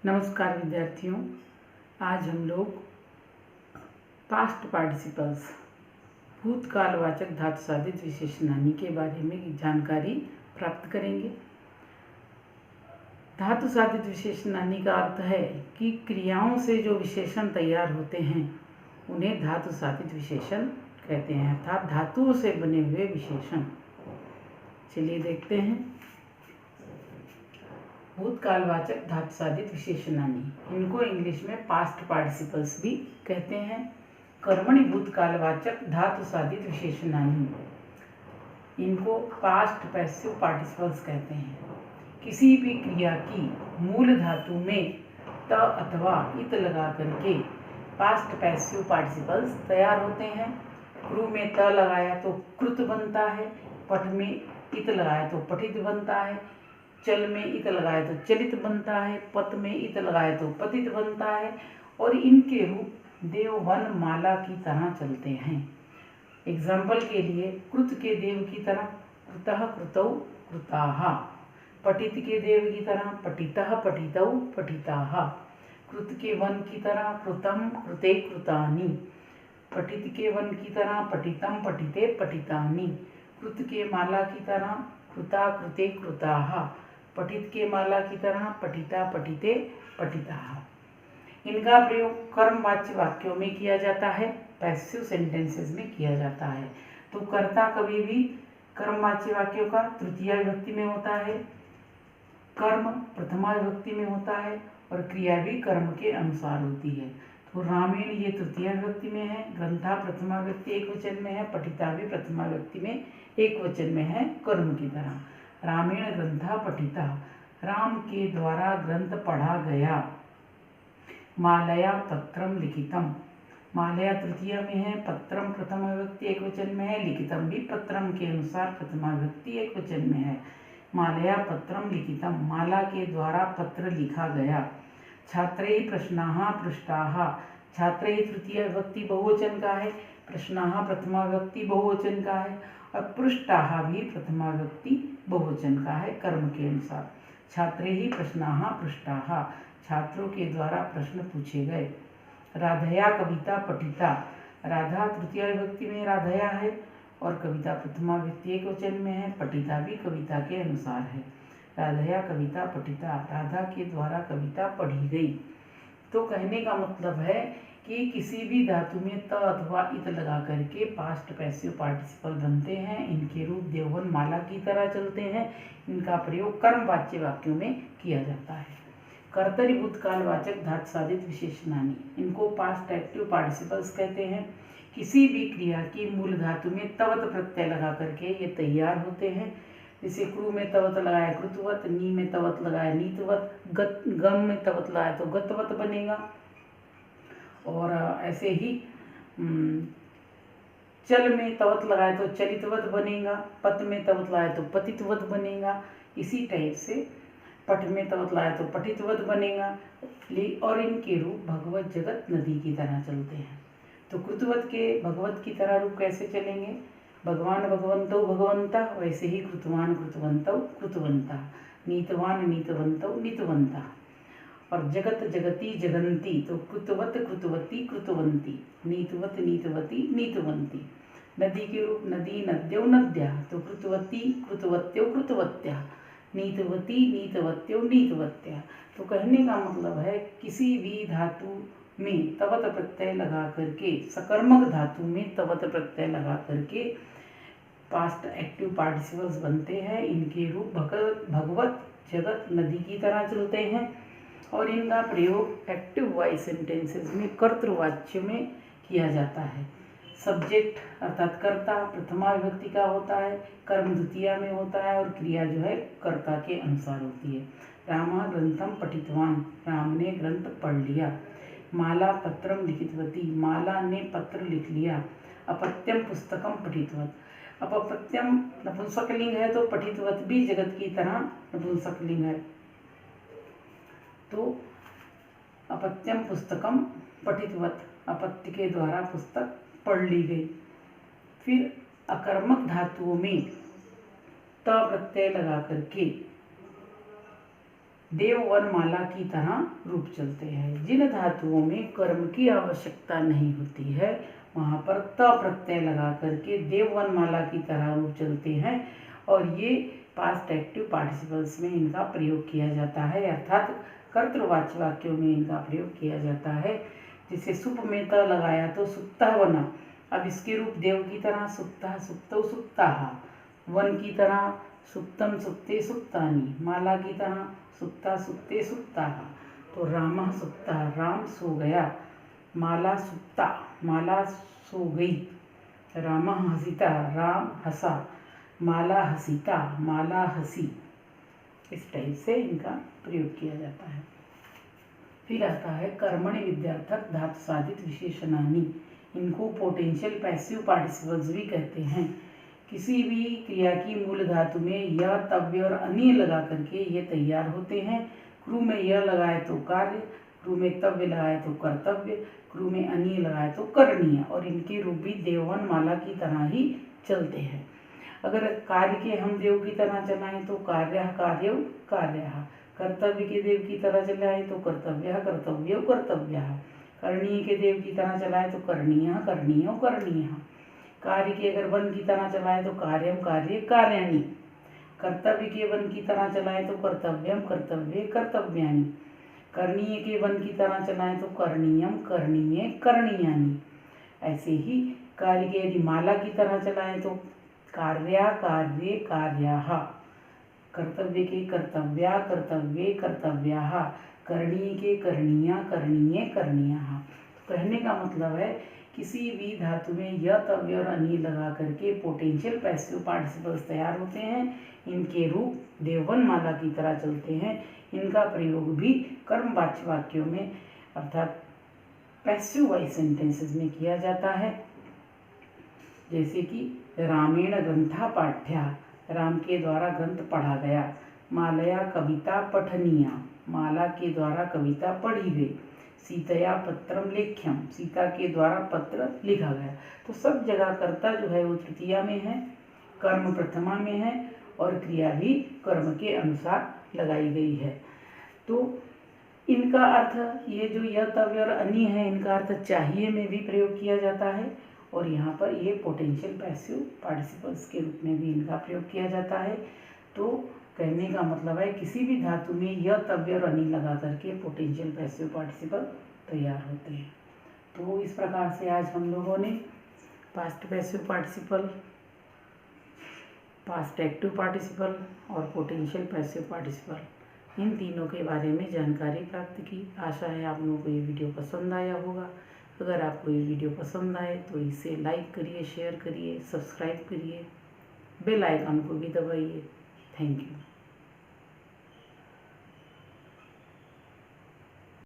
नमस्कार विद्यार्थियों, आज हम लोग पास्ट पार्टिसिपल्स भूतकालवाचक धातु साधित विशेषणानी के बारे में जानकारी प्राप्त करेंगे। धातु साधित विशेषणानी का अर्थ है कि क्रियाओं से जो विशेषण तैयार होते हैं उन्हें धातु साधित विशेषण कहते हैं, अर्थात धातुओं से बने हुए विशेषण। चलिए देखते हैं। भूतकालवाचक धातु साधित विशेषणानी, इनको इंग्लिश में पास्ट पार्टिसिपल्स भी कहते हैं। कर्मणि भूतकालवाचक धातु साधित विशेषणानी, इनको पास्ट पैसिव पार्टिसिपल्स कहते हैं। किसी भी क्रिया की मूल धातु में त अथवा इत लगा करके पास्ट पैसिव पार्टिसिपल्स तैयार होते हैं। क्रू में त लगाया तो कृत बनता है, पठ में इत लगाया तो पठित बनता है, चल में इत लगाए तो चलित बनता है, पत में इत लगाए तो पतित बनता है, और इनके रूप देव वन माला की तरह चलते हैं। एग्जाम्पल के लिए, कृत के देव की तरह कृतः कृतौ कृताः, पठित के देव की तरह पठितः पठितौ पठिताः, कृत के वन की तरह कृतं कृते कृतानि, पठित के वन की तरह पठितं पठिते पठितानि, कृत के माला की तरह कृता कृते कृताः, पठित के माला की तरह पठिता पठिते पठिताः। इनका प्रयोग कर्मवाच्य वाक्यों में किया जाता है, पैसिव सेंटेंसेस में किया जाता है। तो कर्ता कभी भी कर्मवाच्य वाक्यों का तृतीया विभक्ति में होता है, कर्म प्रथमा विभक्ति में होता है, और क्रिया भी कर्म के अनुसार होती है। तो रामेण ये तृतीया विभक्ति में है, ग्रंथा प्रथमा विभक्ति एक वचन में है, पठिता भी प्रथमा विभक्ति में एक वचन में है कर्म की तरह। रामेण ग्रंथा पठिता, राम के द्वारा ग्रंथ पढ़ा गया। मालया पत्रम लिखितम, मालया तृतीया में है, पत्रम प्रथमा विभक्ति एक वचन में है, लिखितम भी पत्रम के अनुसार प्रथमा विभक्ति एक वचन में है। मालया पत्रम लिखितम, माला के द्वारा पत्र लिखा गया। छात्रैः प्रश्नाः पृष्टाः, छात्रैः तृतीया विभक्ति बहुवचन का है, प्रश्नाः प्रथमा विभक्ति बहुवचन का है, और पृष्टाः भी प्रथमा विभक्ति बहुवचन का है कर्म के अनुसार। छात्रैः प्रश्नाः पृष्टाः, छात्रों के द्वारा प्रश्न पूछे गए। राधया कविता पठिता, राधा तृतीया विभक्ति में राधया है, और कविता प्रथमा विभक्ति एक वचन में है, पठिता भी कविता के अनुसार है। राधया कविता पठिता, राधा के द्वारा कविता पढ़ी गई। तो कहने का मतलब है कि किसी भी धातु में त अथवा इत लगा करके पास्ट पैसिव पार्टिसिपल बनते हैं। इनके रूप देववन माला की तरह चलते हैं। इनका प्रयोग कर्मवाच्य वाक्यों में किया जाता है। कर्तरि भूतकालवाचक धातु साधित विशेषणानी, इनको पास्ट एक्टिव पार्टिसिपल्स कहते हैं। किसी भी क्रिया की मूल धातु में तवत प्रत्यय लगा करके ये तैयार होते हैं। जैसे क्रू में तवत लगाया कृतवत, नी में तवत लगाया नीतवत, गम में तवत लगाया तो गतवत बनेगा, और ऐसे ही चल में तवत लगाए तो चलितवत बनेगा, पत में तवत लगाए तो पतितवत बनेगा। इसी टाइप से पठ में तवत लगाए तो पठितवत बनेगा, और इनके रूप भगवत जगत नदी की तरह चलते हैं। तो कृतवत के भगवत की तरह रूप कैसे चलेंगे? भगवान भगवंतौ भगवंता, वैसे ही कृतवान कृतवंतौ कृतवंता, नीतवान नीतवंतौ नीतवंता, और जगत जगती जगंती, तो कृतवत कृतवती कृतवंती, नीतवत नीतवती नीतवंती। नदी के रूप नदी नद्यौ नद्या, तो कृतवती कृतवत्यो कृतवत्या, नीतवती नीतवत्यो नीतवत्या। तो कहने का मतलब है किसी भी धातु में तवत प्रत्यय लगा करके, सकर्मक धातु में तवत प्रत्यय लगा करके पास्ट एक्टिव पार्टिसिपल्स बनते हैं। इनके रूप भगवत जगत नदी की तरह चलते हैं, और इनका प्रयोग एक्टिव वॉइस सेंटेंसेस में कर्तृवाच्य में किया जाता है। सब्जेक्ट अर्थात कर्ता प्रथमा विभक्ति का होता है, कर्म द्वितीया में होता है, और क्रिया जो है कर्ता के अनुसार होती है। रामा ग्रंथम पठितवान, राम ने ग्रंथ पढ़ लिया। माला पत्रम लिखितवती, माला ने पत्र लिख लिया। अपत्यम पुस्तकम पठितवत, अपत्यम नपुंसकलिंग है तो पठितवत भी जगत की तरह नपुंसकलिंग है। तो अपत्यम पुस्तकम पठितवत, अपत्य के द्वारा पुस्तक पढ़ ली गई। फिर अकर्मक धातुओं में त प्रत्यय लगा करके देव वर्णमाला की तरह रूप चलते हैं। जिन धातुओं में कर्म की आवश्यकता नहीं होती है वहाँ पर त प्रत्यय लगा करके देव वर्णमाला की तरह रूप चलते हैं और ये पास्ट एक्टिव पार्टिसिपल्स में इनका प्रयोग किया जाता है, अर्थात कर्तृवाच्य वाक्यों में इनका प्रयोग किया जाता है। जैसे सुप में त लगाया तो सुप्ता बना। अब इसके रूप देव की तरह सुप्ता सुप्तौ सुप्ताहा, वन की तरह सुप्तम सुप्ते सुप्तानि, माला की तरह सुप्ता सुप्ते सुप्ताहा। तो रामः सुप्ता, राम सो गया। माला सुप्ता, माला सो गई। रामः हसिता, राम हंसा। माला हसिता, माला हंसी। इस टाइप से इनका प्रयोग किया जाता है। फिर आता है कर्मणि विद्यार्थक धातु साधित विशेषणानि। इनको पोटेंशियल पैसिव पार्टिसिपल्स भी कहते हैं। किसी भी क्रिया की मूल धातु में य, तव्य और अनीय लगा करके ये तैयार होते हैं। क्रू में य लगाए तो कार्य, क्रू में तव्य लगाए तो कर्तव्य, क्रू में अनीय लगाए तो करणीय, और इनके रूप भी देववन माला की तरह ही चलते हैं। अगर कार्य के हम देव की तरह चलाएं तो कार्य कार्य कार्य, कर्तव्य के देव की तरह चलाएं तो कर्तव्य कर्तव्य कर्तव्य, करणीय के देव की तरह चलाएं तो करणीय करणीय करणीय, कार्य के अगर वन की तरह चलाएं तो कार्यम कार्य कार्याणि, कर्तव्य के वन की तरह चलाएं तो कर्तव्यम कर्तव्य कर्तव्यानि, करणीय के वन की तरह चलाएं तो करणीयम करणीय करणीयानि। ऐसे ही कार्य के यदि माला की तरह चलाएं तो कार्या कार्ये कार्याः, कर्तव्य के कर्तव्या कर्तव्ये कर्तव्याः, करणीय के करणीया करणीय करणीयाः। कहने का मतलब है किसी भी धातु में य, तव्य और अनीय लगा करके पोटेंशियल पैसिव पार्टिसिपल्स तैयार होते हैं। इनके रूप देववन माला की तरह चलते हैं। इनका प्रयोग भी कर्मवाच्य वाक्यों में अर्थात पैसिव वॉइस सेंटेंसेस में किया जाता है। जैसे कि रामेण ग्रंथा पाठ्या, राम के द्वारा ग्रंथ पढ़ा गया। मालया कविता पठनीया, माला के द्वारा कविता पढ़ी गई। सीतया पत्रम लेख्यम, सीता के द्वारा पत्र लिखा गया। तो सब जगह कर्ता जो है वो तृतीया में है, कर्म प्रथमा में है और क्रिया भी कर्म के अनुसार लगाई गई है। तो इनका अर्थ ये जो य, तव्य और अनी है इनका अर्थ चाहिए में भी प्रयोग किया जाता है और यहाँ पर ये पोटेंशियल पैसिव पार्टिसिपल्स के रूप में भी इनका प्रयोग किया जाता है। तो कहने का मतलब है किसी भी धातु में य, तव्य और अनी लगा करके पोटेंशियल पैसिव पार्टिसिपल तैयार होते हैं। तो इस प्रकार से आज हम लोगों ने past passive participle, past active participle और पोटेंशियल पैसिव पार्टिसिपल इन तीनों के बारे में जानकारी प्राप्त की। आशा है आप लोगों को ये वीडियो पसंद आया होगा। अगर आपको ये वीडियो पसंद आए तो इसे लाइक करिए, शेयर करिए, सब्सक्राइब करिए, बेल आइकन को भी दबाइए। Thank you.